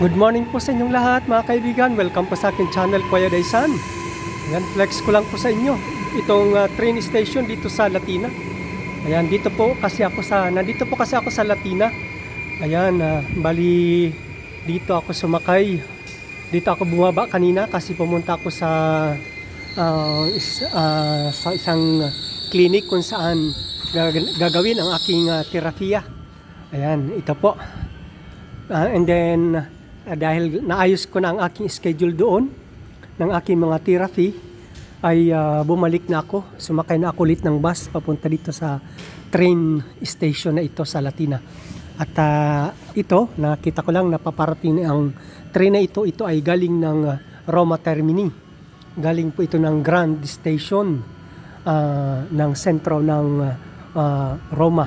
Good morning po sa inyong lahat mga kaibigan. Welcome po sa aking channel, Kuya Daisan. Ayan, flex ko lang po sa inyo itong train station dito sa Latina. Ayan, nandito po kasi ako sa Latina. Ayan, bali dito ako sumakay. Dito ako bumaba kanina kasi pumunta ako sa isang clinic kung saan gagawin ang aking terapiya. Ayan, ito po. And then dahil naayos ko na ang aking schedule doon ng aking mga therapy, ay bumalik na ako. Sumakay na ako ulit ng bus papunta dito sa train station na ito sa Latina. At ito, nakita ko lang napaparating ang train na ito. Ito ay galing ng Roma Termini. Galing po ito ng Grand Station ng sentro ng Roma.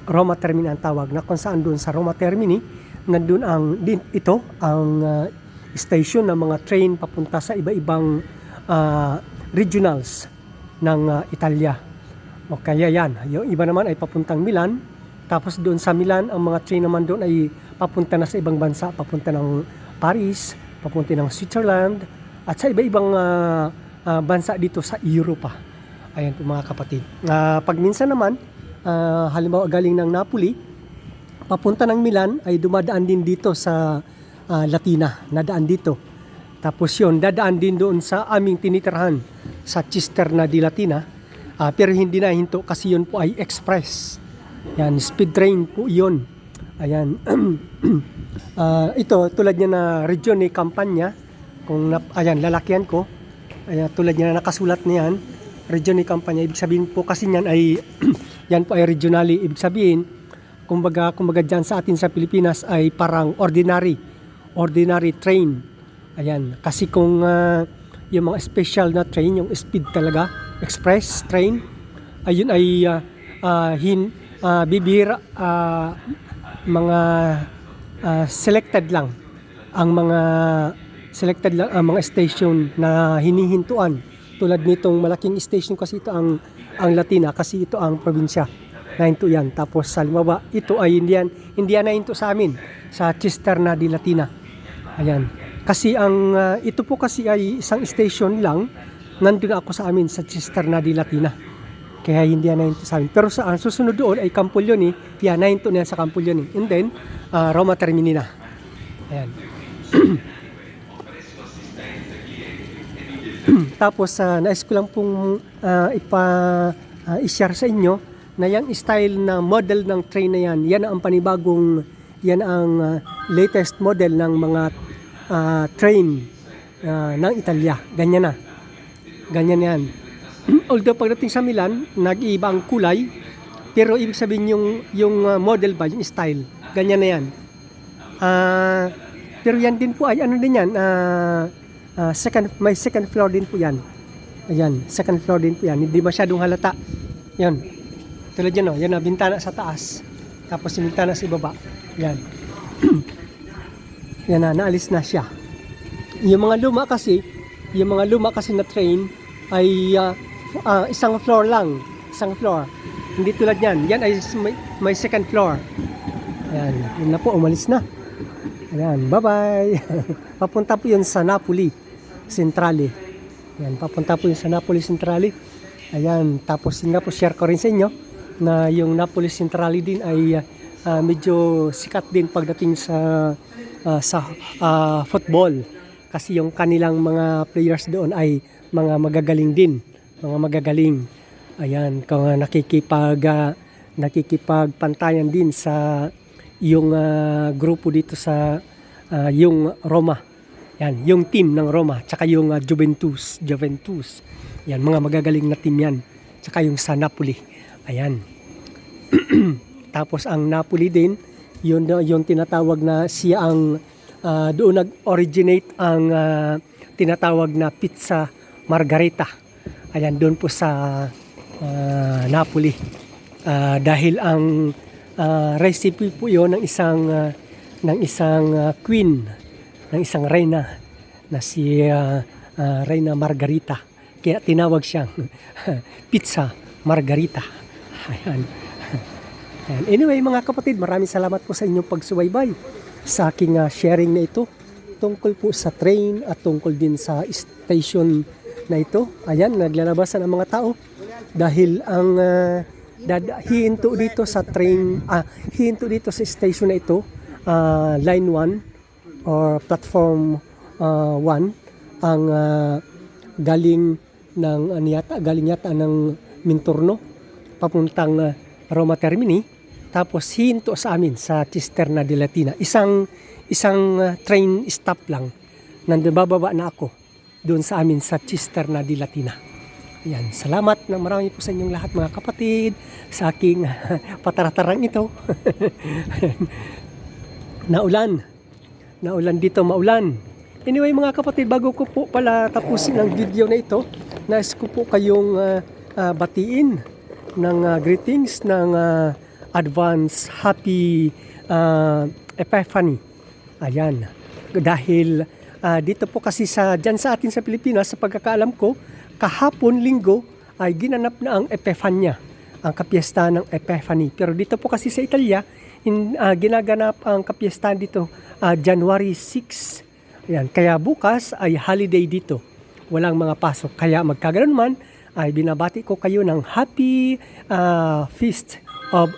Roma Termini ang tawag, na kung saan doon sa Roma Termini nandun ang station ng mga train papunta sa iba-ibang regionals ng Italia. O kaya yan, yung iba naman ay papuntang Milan, tapos doon sa Milan ang mga train naman doon ay papunta na sa ibang bansa, papunta ng Paris, papunta ng Switzerland, at sa iba-ibang bansa dito sa Europa. Ayan po mga kapatid. Pag minsan naman, halimbawa galing ng Napoli papunta ng Milan, ay dumadaan din dito sa Latina, nadaan dito. Tapos yun, dadaan din doon sa aming tinitirahan sa Cisterna di Latina, pero hindi na hinto kasi yun po ay express. Yan, speed train po yun. Ayan. Ito tulad niya na Regione Campania, ayan, lalakyan ko. Ayan, tulad niya na nakasulat niyan, Regione Campania. Ibig sabihin po kasi niyan ay yan po ay regionally. Ibig sabihin, kumbaga dyan sa atin sa Pilipinas ay parang ordinary train. Ayan, kasi kung yung mga special na train, yung speed talaga, express train, ayun ay bibira, mga selected lang ang mga station na hinihintuan. Tulad nitong malaking station kasi ito ang Latina, kasi ito ang probinsya. Nahinto yan. Tapos sa Limaba, ito ay hindi yan nahinto sa amin, sa Cisterna di Latina. Ayan. Kasi ito po kasi ay isang station lang, nandun ako sa amin sa Cisterna di Latina. Kaya hindi yan nahinto sa amin. Pero sa susunod doon ay Campulioni, yan, nahinto na yan sa Campulioni. And then, Roma Termini na. Ayan. Tapos, nais ko lang pong i-share sa inyo na yung style na model ng train na yan ang panibagong, yan ang latest model ng mga train ng Italia. Ganyan yan. Although pagdating sa Milan, nag-iiba ang kulay, pero ibig sabihin yung model ba, yung style, ganyan na yan. Pero yan din po ay ano din yan, may second floor din po yan. Ayan, second floor din po yan. Hindi masyadong halata. Yan. Tulad yan, yan na, bintana sa taas. Tapos yung bintana sa ibaba. Yan. Yan na, naalis na siya. Yung mga luma kasi na train ay isang floor lang. Isang floor. Hindi tulad yan. Yan ay may second floor. Ayan. Yun na po, umalis na. Ayan, bye-bye. Papunta po yun sa Napoli Centrale. Ayan, papunta po yun sa Napoli Centrale. Ayan, tapos yun nga po, share ko rin sa inyo na yung Napoli Centrale din ay medyo sikat din pagdating sa football, kasi yung kanilang mga players doon ay mga magagaling din, ayan, kung nakikipagpantayan din sa yung grupo dito sa yung Roma, yan, yung team ng Roma, tsaka yung Juventus, yan, mga magagaling na team yan, tsaka yung sa Napoli. Ayan. Tapos ang Napoli din, yun tinatawag na siya ang doon nag-originate ang tinatawag na pizza margherita. Ayan, doon po sa Napoli. Dahil ang recipe po yun ng isang queen, ng isang reyna na si Reyna Margherita. Kaya tinawag siyang pizza margherita. Ayan. Anyway mga kapatid, maraming salamat po sa inyong pagsubaybay. sa aking sharing na ito tungkol po sa train at tungkol din sa station na ito. Ayan, naglalabasan ang mga tao dahil ang hihinto dito sa train, hihinto dito sa station na ito, line 1 or platform 1 ang galing ng galing yata ng Minturno papuntang Roma Termini, tapos hinto sa amin sa Cisterna di Latina. Isang train stop lang. Nandun bababa na ako doon sa amin sa Cisterna di Latina. Ayan, salamat ng marami po sa inyong lahat mga kapatid sa aking pataratarang ito. Naulan dito, maulan. Anyway mga kapatid, bago ko po pala tapusin ang video na ito, nais ko po kayong batiin ng greetings ng advance happy Epiphany. Ayan, dahil dito po kasi dyan sa atin sa Pilipinas, sa pagkakaalam ko, kahapon linggo ay ginanap na ang Epiphania, ang kapiesta ng Epiphany. Pero dito po kasi sa Italia, ginaganap ang kapiesta dito January 6. Ayan, kaya bukas ay holiday dito. Walang mga pasok. Kaya magkaganon man, ay binabati ko kayo ng happy feast of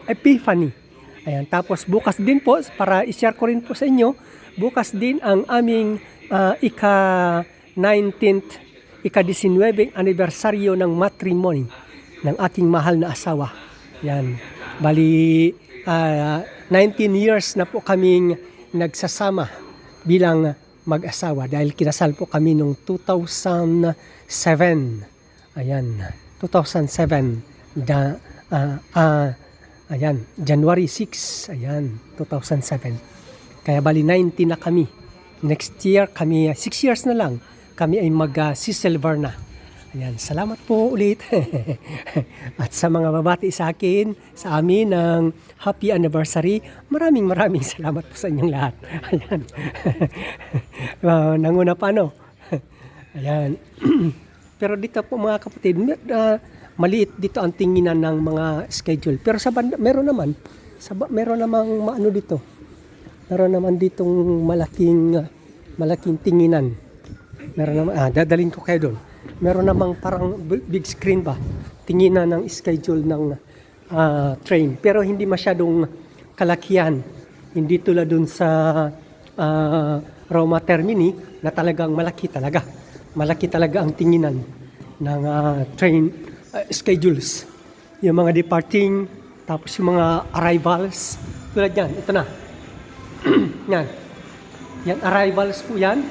Epiphany. Ayan, tapos bukas din po, para i-share ko rin po sa inyo, bukas din ang aming ika-19 anibersaryo ng matrimony ng aking mahal na asawa. Yan. Bali, 19 years na po kaming nagsasama bilang mag-asawa dahil kinasal po kami noong 2007. Ayan, 2007. Ayan, January 6. Ayan, 2007. Kaya bali 19 na kami. Next year kami, 6 years na lang, kami ay mag-sisilver na. Ayan, salamat po ulit. At sa mga babati sa akin, sa amin ng happy anniversary, maraming salamat po sa inyong lahat. Ayan. Nanguna pa, no? Ayan. Pero dito po mga kapatid, maliit dito ang tinginan ng mga schedule. Pero sa banda, meron namang maano dito. Meron naman ditong malaking tinginan. Meron naman, dadalhin ko kayo doon. Meron namang parang big screen ba, tinginan ng schedule ng train. Pero hindi masyadong kalakihan. Hindi tulad dun sa Roma Termini na talagang malaki talaga. Malaki talaga ang tinginan ng train schedules. Yung mga departing, tapos yung mga arrivals. Tulad yan, ito na. Yan. Yan, arrivals po yan.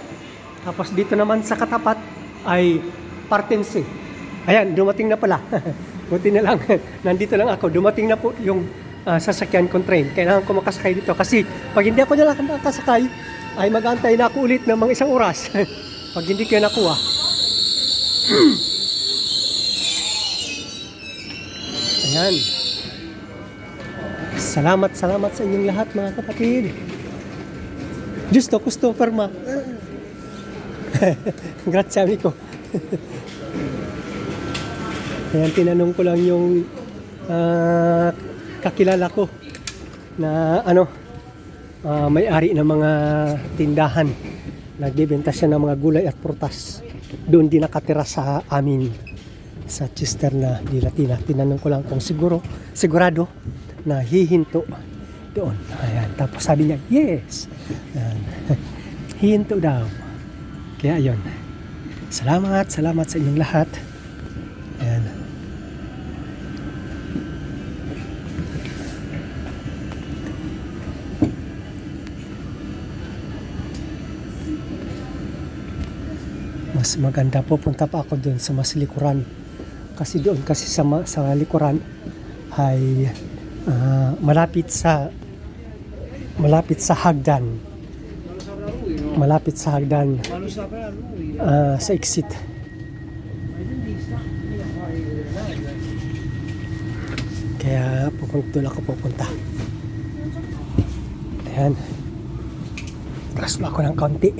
Tapos dito naman sa katapat ay partense. Ayan, dumating na pala. Buti na lang, nandito lang ako. Dumating na po yung sasakyan kong train. Kailangan ko makasakay dito. Kasi pag hindi ako na lang nakasakay, ay mag-antay na ako ulit ng mga isang oras. Pag hindi ko nakuha. Ayan. Salamat sa inyong lahat mga kapatid. Giusto, questo ferma. Grazie amico. Ayan, tinanong ko lang yung kakilala ko na may-ari ng mga tindahan. Nagbebenta siya ng mga gulay at prutas. Doon din nakatira sa amin sa Cisterna di Latina. Tinanong ko lang kung sigurado na hihinto doon. Ayan, tapos sabi niya, yes. Ayan. Hihinto daw. Kaya ayun. Salamat sa inyong lahat. Ayan. Mas maganda po, punta pa ako doon sa mas likuran. Kasi doon sa likuran ay malapit sa hagdan. Malapit sa hagdan sa exit. Kaya doon ako pupunta. Ayan. Taas mo ako ng konti.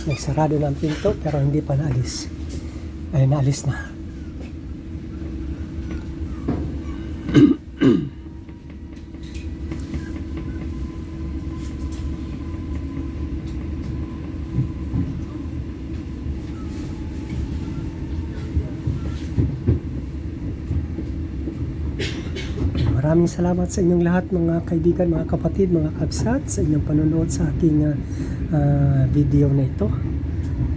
Nagsarado ng pinto pero hindi pa naalis. Ay, naalis na. maraming salamat sa inyong lahat, mga kaibigan, mga kapatid, mga kabsat, sa inyong panonood sa aking video na ito.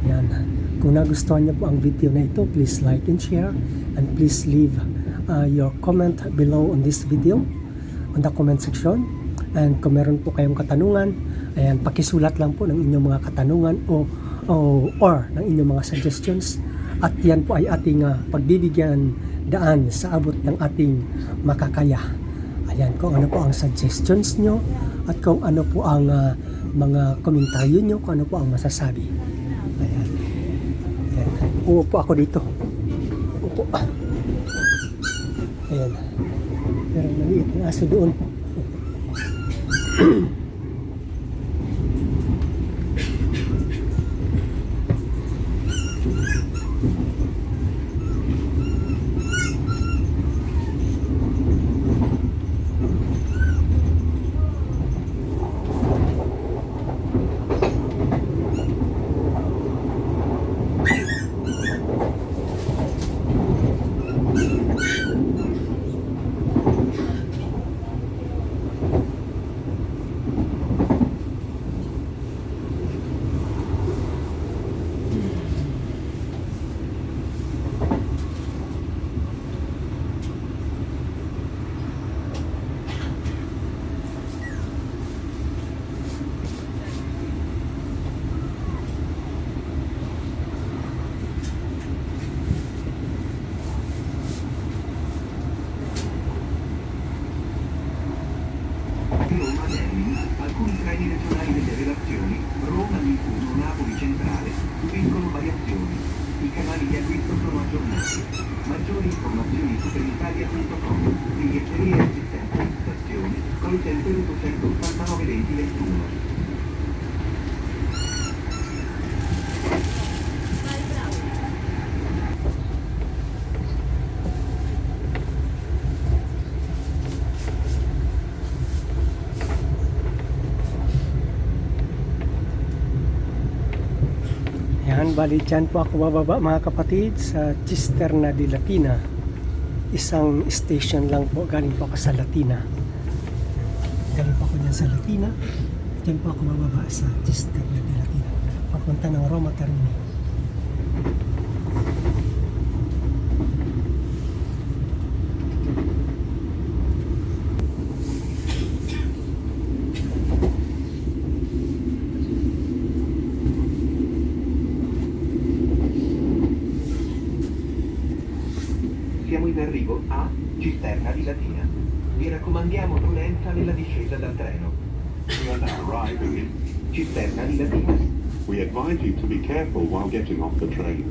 Yan. Kung nagustuhan niyo po ang video na ito, please like and share, and please leave your comment below on this video on the comment section. And kung meron po kayong katanungan, ayan, pakisulat lang po ng inyong mga katanungan or ng inyong mga suggestions, at yan po ay ating pagbibigyan daan sa abot ng ating makakaya. Ayan, kung ano po ang suggestions nyo at kung ano po ang mga komentaryo nyo, kung ano po ang masasabi. Ayan. Ayan. Uupo ako dito. Upo. Ayan. Pero maliit na aso doon. Roma Termini, alcuni treni regionali delle relazioni Roma-Livorno-Napoli Centrale subiscono variazioni. I canali di acquisto sono aggiornati. Maggiori informazioni su trenitalia.com, biglietterie e assistenza in stazione, call center 889 20 21. Yan, bali dyan po ako bababa mga kapatid sa Cisterna di Latina. Isang station lang po, galing po ako sa Latina. Galing po ako dyan sa Latina. Dyan po ako bababa sa Cisterna di Latina, papunta ng Roma Termini. Siamo in arrivo a Cisterna di Latina. Vi raccomandiamo prudenza nella discesa dal treno. We are now arriving in. Cisterna di Latina. We advise you to be careful while getting off the train.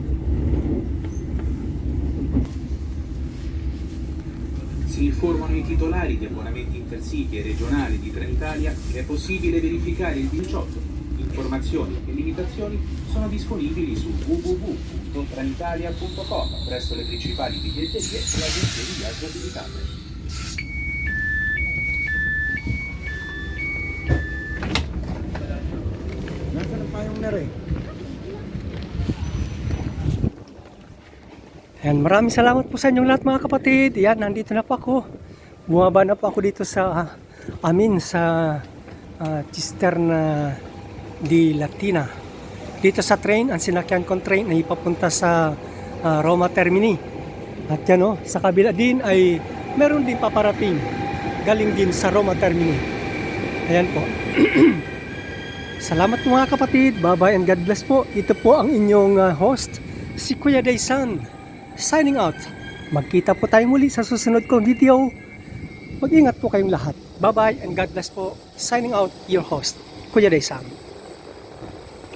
Si informano i titolari di abbonamenti intercity e regionali di Trenitalia che è possibile verificare il 18. Informazioni e limitazioni sono disponibili su www.trenitalia.com presso le principali biglietterie e agenzie di viaggio abilitate. Ayan, maraming salamat po sa inyong lahat mga kapatid. Yan, nandito na po ako. Bumaba na po ako dito sa Cisterna di Latina. Dito sa train, ang sinakyan kong train ay papunta sa Roma Termini. At yan o, sa kabila din ay meron din paparating galing din sa Roma Termini. Ayan po. Salamat po mga kapatid. Bye-bye and God bless po. Ito po ang inyong host, si Kuya Daysan, signing out. Magkita po tayo muli sa susunod kong video. Mag-ingat po kayong lahat. Bye-bye and God bless po. Signing out, your host, Kuya Daysan.